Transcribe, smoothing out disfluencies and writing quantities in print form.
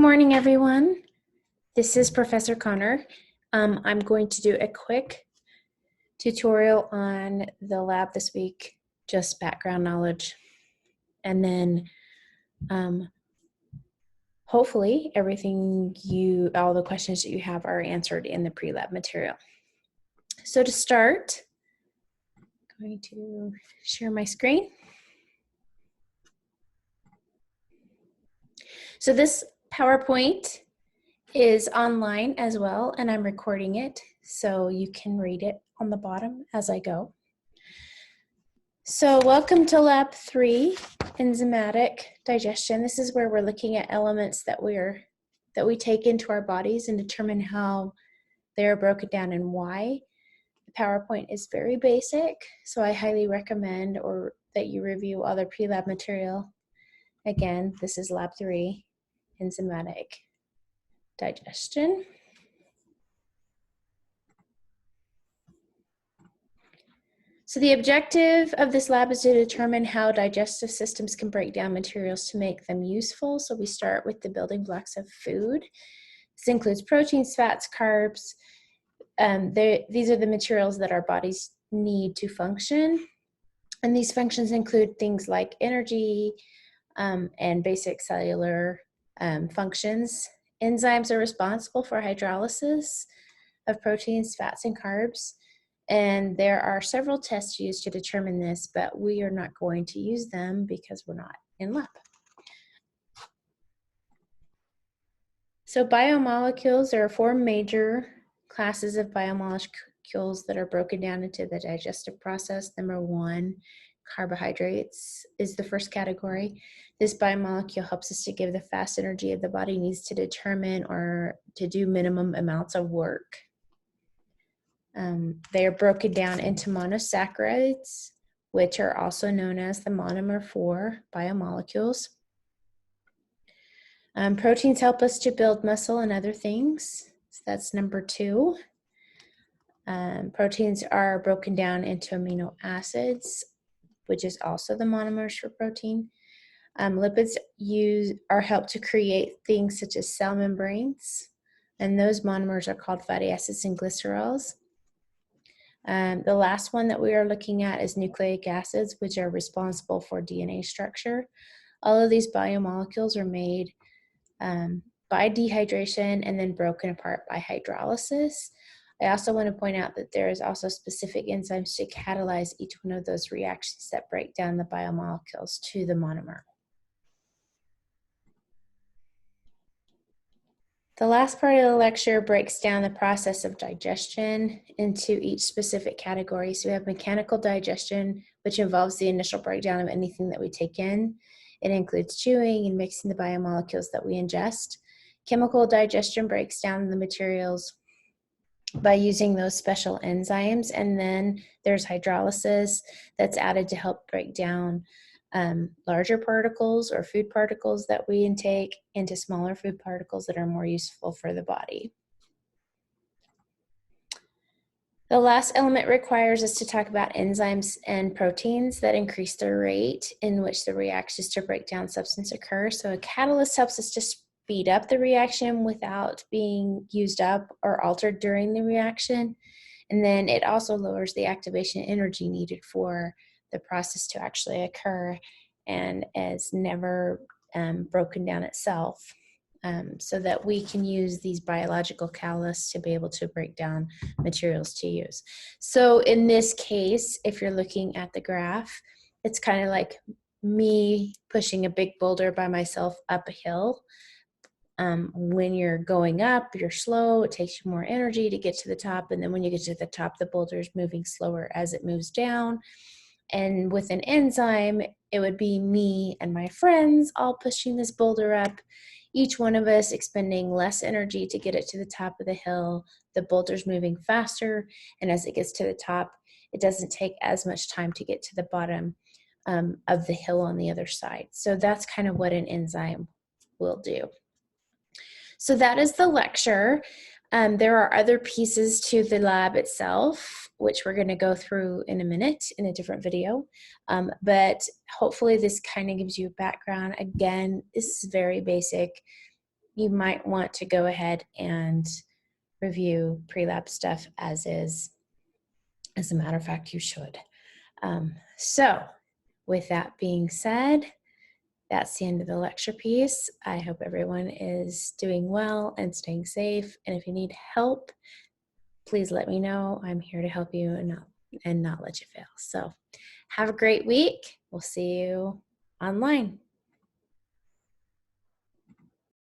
morning, everyone. This is Professor Connor. I'm going to do a quick tutorial on the lab this week, just background knowledge. And then hopefully all the questions that you have are answered in the pre-lab material. So to start, I'm going to share my screen. So this PowerPoint is online as well, and I'm recording it so you can read it on the bottom as I go. So welcome to Lab 3, Enzymatic Digestion. This is where we're looking at elements that we take into our bodies and determine how they're broken down and why. The PowerPoint is very basic, so I highly recommend that you review other pre-lab material. Again, this is Lab 3, Enzymatic Digestion. So the objective of this lab is to determine how digestive systems can break down materials to make them useful. So we start with the building blocks of food. This includes proteins, fats, carbs. These are the materials that our bodies need to function. And these functions include things like energy and basic cellular functions. Enzymes are responsible for hydrolysis of proteins, fats, and carbs. And there are several tests used to determine this, but we are not going to use them because we're not in lab. So biomolecules, there are 4 major classes of biomolecules that are broken down into the digestive process. Number 1, carbohydrates is the first category. This biomolecule helps us to give the fast energy the body needs to determine or to do minimum amounts of work. They are broken down into monosaccharides, which are also known as the monomer for biomolecules. Proteins help us to build muscle and other things. So that's number 2. Proteins are broken down into amino acids, which is also the monomers for protein. Lipids are helped to create things such as cell membranes, and those monomers are called fatty acids and glycerols. The last one that we are looking at is nucleic acids, which are responsible for DNA structure. All of these biomolecules are made by dehydration and then broken apart by hydrolysis. I also want to point out that there is also specific enzymes to catalyze each one of those reactions that break down the biomolecules to the monomer. The last part of the lecture breaks down the process of digestion into each specific category. So we have mechanical digestion, which involves the initial breakdown of anything that we take in. It includes chewing and mixing the biomolecules that we ingest. Chemical digestion breaks down the materials by using those special enzymes. And then there's hydrolysis that's added to help break down larger particles or food particles that we intake into smaller food particles that are more useful for the body. The last element requires us to talk about enzymes and proteins that increase the rate in which the reactions to break down substance occur. So a catalyst helps us to speed up the reaction without being used up or altered during the reaction. And then it also lowers the activation energy needed for the process to actually occur and is never broken down itself, so that we can use these biological catalysts to be able to break down materials to use. So in this case, if you're looking at the graph, it's kind of like me pushing a big boulder by myself up a hill. When you're going up, you're slow, it takes you more energy to get to the top, and then when you get to the top, the boulder is moving slower as it moves down. And with an enzyme, it would be me and my friends all pushing this boulder up, each one of us expending less energy to get it to the top of the hill. The boulder's moving faster, and as it gets to the top, it doesn't take as much time to get to the bottom of the hill on the other side. So that's kind of what an enzyme will do. So that is the lecture. There are other pieces to the lab itself, which we're going to go through in a minute in a different video. But hopefully this kind of gives you a background. Again, this is very basic. you might want to go ahead and review pre-lab stuff as is. As a matter of fact, you should. So with that being said, that's the end of the lecture piece. I hope everyone is doing well and staying safe. And if you need help, please let me know. I'm here to help you and not let you fail. So have a great week. We'll see you online.